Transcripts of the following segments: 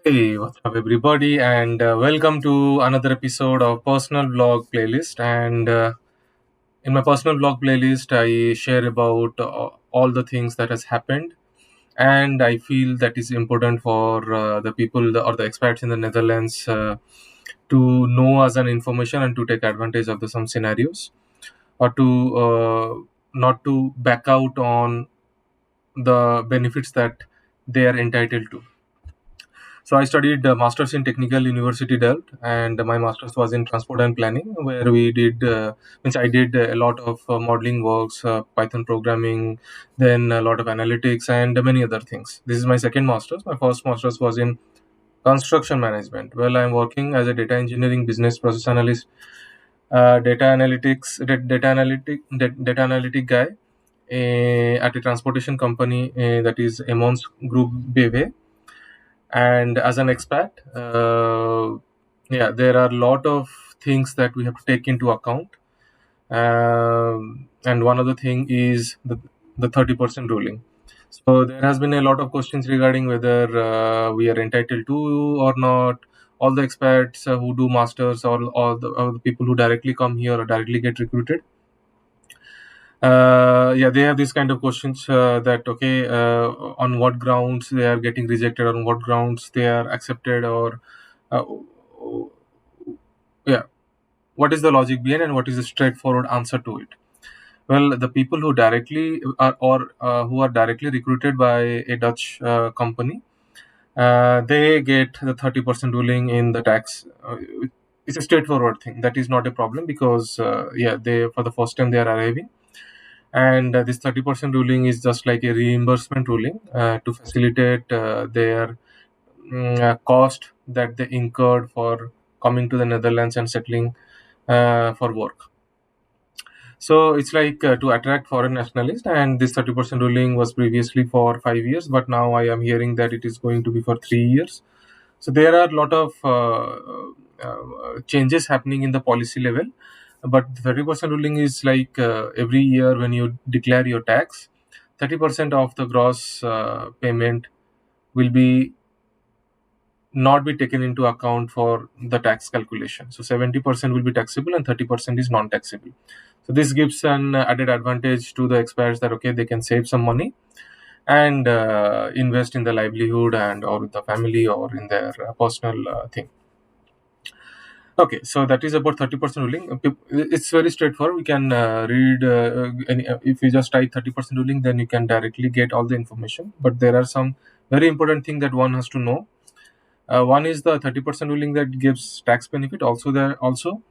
Hey, what's up, everybody, and welcome to another episode of Personal Vlog Playlist. And in my personal vlog playlist, I share about all the things that has happened, and I feel that is important for the people or the expats in the Netherlands to know as an information and to take advantage of some scenarios, or to not to back out on the benefits that they are entitled to. So I studied masters in Technical University Delft, and my masters was in transport and planning, where we did means I did a lot of modeling works, Python programming, then a lot of analytics and many other things. This is my second masters. My first masters was in construction management. Well, I'm working as a data engineering business process analyst, data analytic guy at a transportation company that is Emons Group BV. And as an expat, yeah, there are a lot of things that we have to take into account. And one other thing is the 30% ruling. So there has been a lot of questions regarding whether we are entitled to or not. All the expats who do masters, or all the people who directly come here or directly get recruited, yeah, they have this kind of questions that okay, on what grounds they are getting rejected, on what grounds they are accepted, or uh, yeah, what is the logic behind and what is the straightforward answer to it. Well, the people who directly are, or who are directly recruited by a Dutch company, they get the 30% ruling in the tax. It's a straightforward thing. That is not a problem because yeah, they, for the first time they are arriving, and this 30% ruling is just like a reimbursement ruling to facilitate their cost that they incurred for coming to the Netherlands and settling for work. So it's like to attract foreign nationalists, and this 30% ruling was previously for 5 years, but now I am hearing that it is going to be for 3 years. So there are a lot of changes happening in the policy level, but the 30% ruling is like every year when you declare your tax, 30% of the gross payment will be not be taken into account for the tax calculation. So 70% will be taxable and 30% is non-taxable. So this gives an added advantage to the expats that okay, they can save some money and invest in the livelihood and or with the family or in their personal thing. Okay, so that is about 30% ruling. It's very straightforward. We can read if you just type 30% ruling, then you can directly get all the information. But there are some very important thing that one has to know. One is the 30% ruling that gives tax benefit. Also,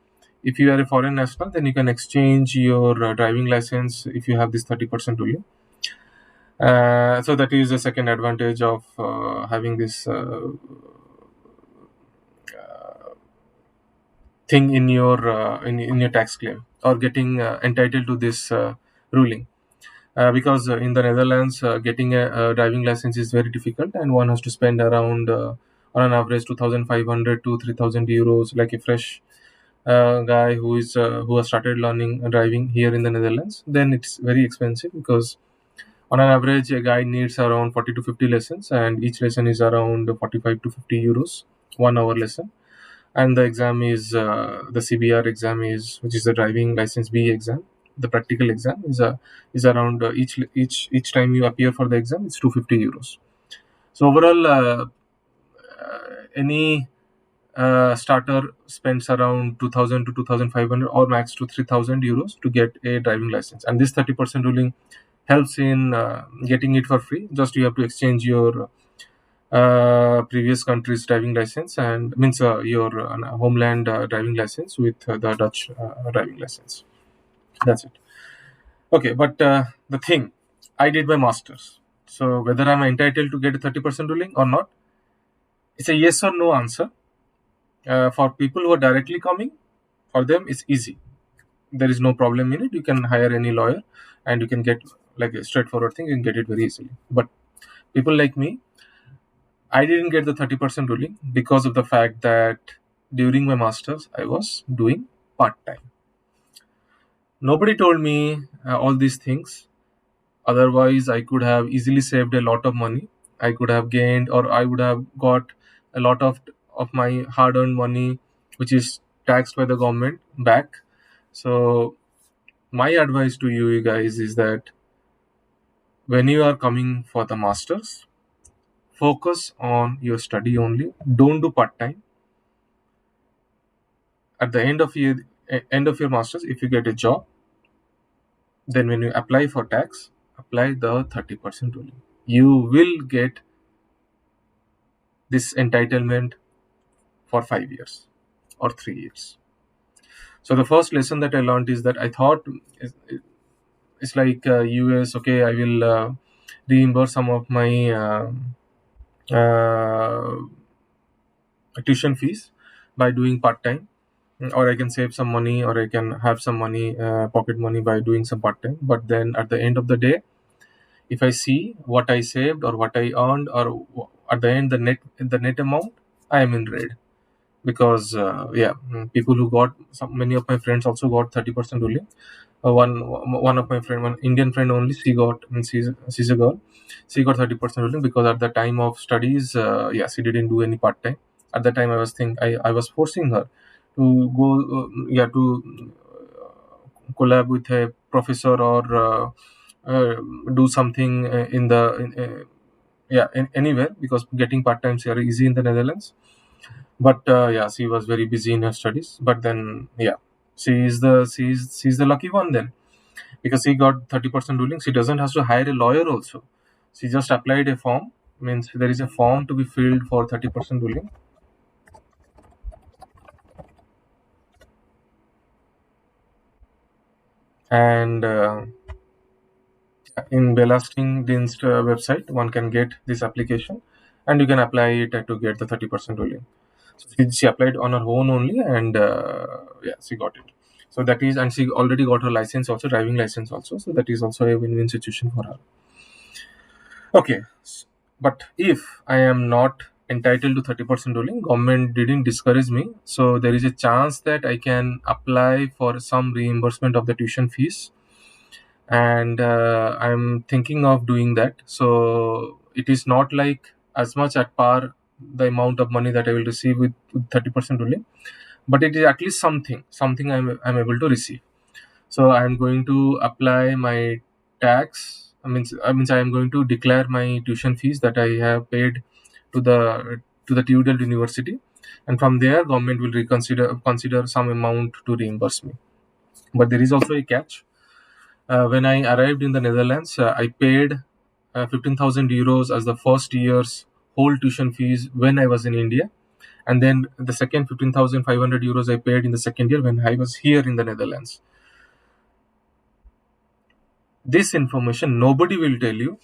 if you are a foreign national, then you can exchange your driving license if you have this 30% ruling. So that is the second advantage of having this thing in your in your tax claim or getting entitled to this ruling. Because in the Netherlands, getting a driving license is very difficult, and one has to spend around, on an average, 2,500 to 3,000 euros, like a fresh guy who has started learning driving here in the Netherlands. Then it's very expensive because on an average, a guy needs around 40 to 50 lessons, and each lesson is around 45 to 50 euros, 1 hour lesson. And the exam is the CBR exam is, which is the driving license B exam. The practical exam is around each time you appear for the exam, it's 250 euros. So overall, any starter spends around 2,000 to 2,500 or max to 3,000 euros to get a driving license. And this 30% ruling helps in getting it for free. Just you have to exchange your previous country's driving license and means your homeland driving license with the Dutch driving license. That's it. Okay, but the thing, I did my masters. So whether I'm entitled to get a 30% ruling or not, it's a yes or no answer. For people who are directly coming, for them it's easy. There is no problem in it. You can hire any lawyer, and you can get like a straightforward thing. You can get it very easily. But people like me, I didn't get the 30% ruling because of the fact that during my masters I was doing part time. Nobody told me all these things. Otherwise, I could have easily saved a lot of money. I could have gained, or I would have got a lot of my hard earned money, which is taxed by the government, back. So my advice to you guys is that when you are coming for the masters, focus on your study only. Don't do part time. At the end of your masters, if you get a job, then when you apply for tax, apply the 30% only. You will get this entitlement for 5 years or 3 years. So the first lesson that I learned is that I thought it's like US. Okay, I will reimburse some of my uh, tuition fees by doing part time, or I can save some money, or I can have some money, pocket money, by doing some part time. But then at the end of the day, if I see what I saved or what I earned, or at the end the net amount, I am in red. Because people who got many of my friends also got 30% only. One of my friend, one Indian friend only, she got, she's a girl, she got 30% only, because at the time of studies, she didn't do any part time. At the time, I was forcing her to go, to collab with a professor, or uh, do something anywhere, because getting part times here easy in the Netherlands. But she was very busy in her studies. But then, she's the lucky one then, because she got 30% ruling. She doesn't have to hire a lawyer also. She just applied a form. Means there is a form to be filled for 30% ruling. And in Belasting Dienst website, one can get this application, and you can apply it to get the 30% ruling. So she applied on her own only, and she got it. So that is, and she already got her license also, driving license also. So that is also a win-win situation for her. Okay, but if I am not entitled to 30% ruling, government didn't discourage me, so there is a chance that I can apply for some reimbursement of the tuition fees. And I'm thinking of doing that. So it is not like as much at par the amount of money that I will receive with 30% ruling, but it is at least something I'm able to receive. So I'm going to apply my tax. I mean I am going to declare my tuition fees that I have paid to the Tudor University, and from there government will consider some amount to reimburse me. But there is also a catch. When I arrived in the Netherlands, I paid 15,000 euros as the first year's whole tuition fees when I was in India, and then the second 15,500 euros I paid in the second year when I was here in the Netherlands. This information nobody will tell you,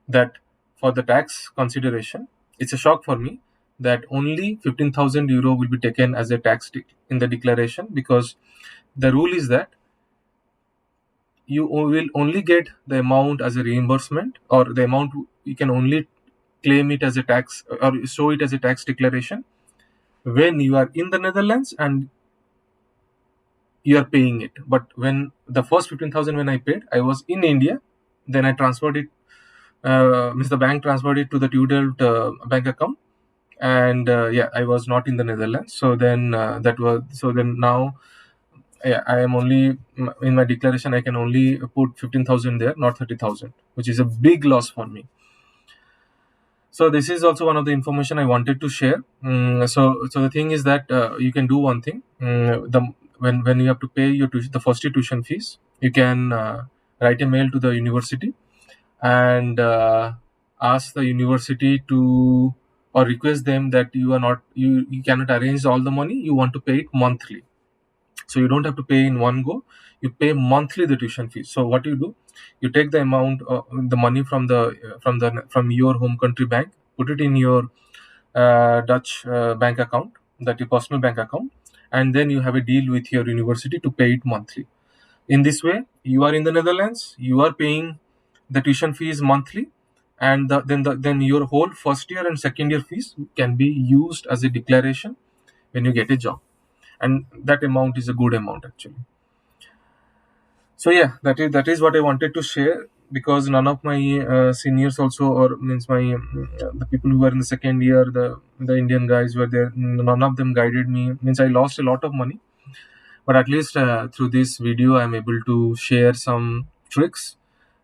that for the tax consideration, it's a shock for me that only 15,000 euro will be taken as a in the declaration, because the rule is that you will only get the amount as a reimbursement, or the amount you can only claim it as a tax, or show it as a tax declaration, when you are in the Netherlands and you are paying it. But when the first 15,000 when I paid, I was in India, then I transferred it, means the bank transferred it to the Tudor bank account, and I was not in the Netherlands. So then now, I am only, in my declaration I can only put 15,000 there, not 30,000, which is a big loss for me. So this is also one of the information I wanted to share. So the thing is that you can do one thing. When you have to pay the first year tuition fees, you can write a mail to the university, and ask the university to, or request them that you cannot arrange all the money, you want to pay it monthly. So you don't have to pay in one go, you pay monthly the tuition fees. So what you do, you take the amount, the money from your home country bank, put it in your Dutch bank account, that your personal bank account, and then you have a deal with your university to pay it monthly. In this way, you are in the Netherlands, you are paying the tuition fees monthly, and then your whole first year and second year fees can be used as a declaration when you get a job, and that amount is a good amount actually. So that is what I wanted to share. because none of my seniors also, or means my the people who were in the second year, the Indian guys were there. None of them guided me. Means I lost a lot of money. But at least through this video, I'm able to share some tricks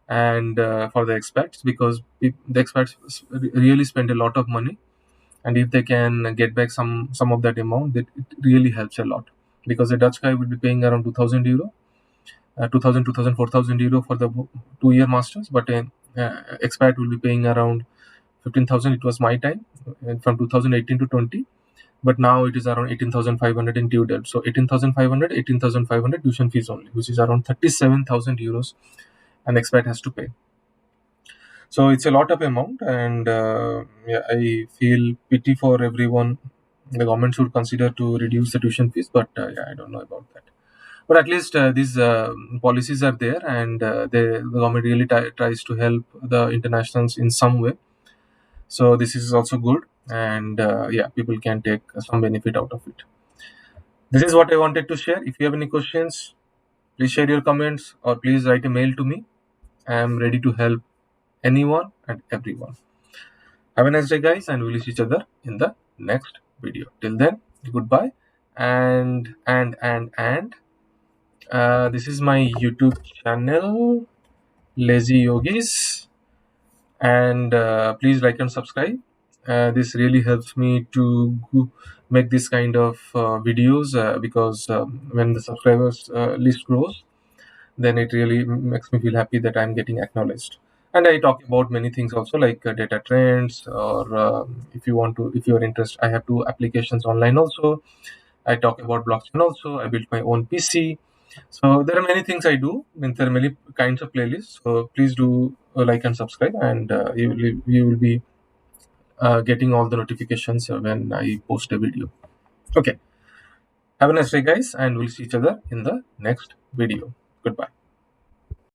and for the expats, because the expats really spend a lot of money, and if they can get back some of that amount, that it really helps a lot. Because a Dutch guy would be paying around 2000 euro, 2000 euro for the 2 year masters, but an expat will be paying around 15,000. It was my time, from 2018 to 20, but now it is around 18,500 in due debt. So 18,500, 18,500 tuition fees only, which is around 37,000 euros an expat has to pay. So it's a lot of amount, and yeah, I feel pity for everyone. The government should consider to reduce the tuition fees, but yeah, I don't know about that. But at least these policies are there, and the government really tries to help the internationals in some way. So this is also good, and yeah, people can take some benefit out of it. This is what I wanted to share. If you have any questions, please share your comments or please write a mail to me. I am ready to help anyone and everyone. Have a nice day, guys, and we'll see each other in the next video. Till then, goodbye. And this is my YouTube channel, Lazy Yogis, and please like and subscribe. This really helps me to make this kind of videos, because when the subscribers list grows, then it really makes me feel happy that I'm getting acknowledged. And I talk about many things also, like data trends, or if you're interested, I have two applications online also. I talk about blockchain also. I built my own PC. So there are many things I do. And there are many kinds of playlists. So please do like and subscribe, and you will be getting all the notifications when I post a video. Okay. Have a nice day, guys, and we'll see each other in the next video. Goodbye.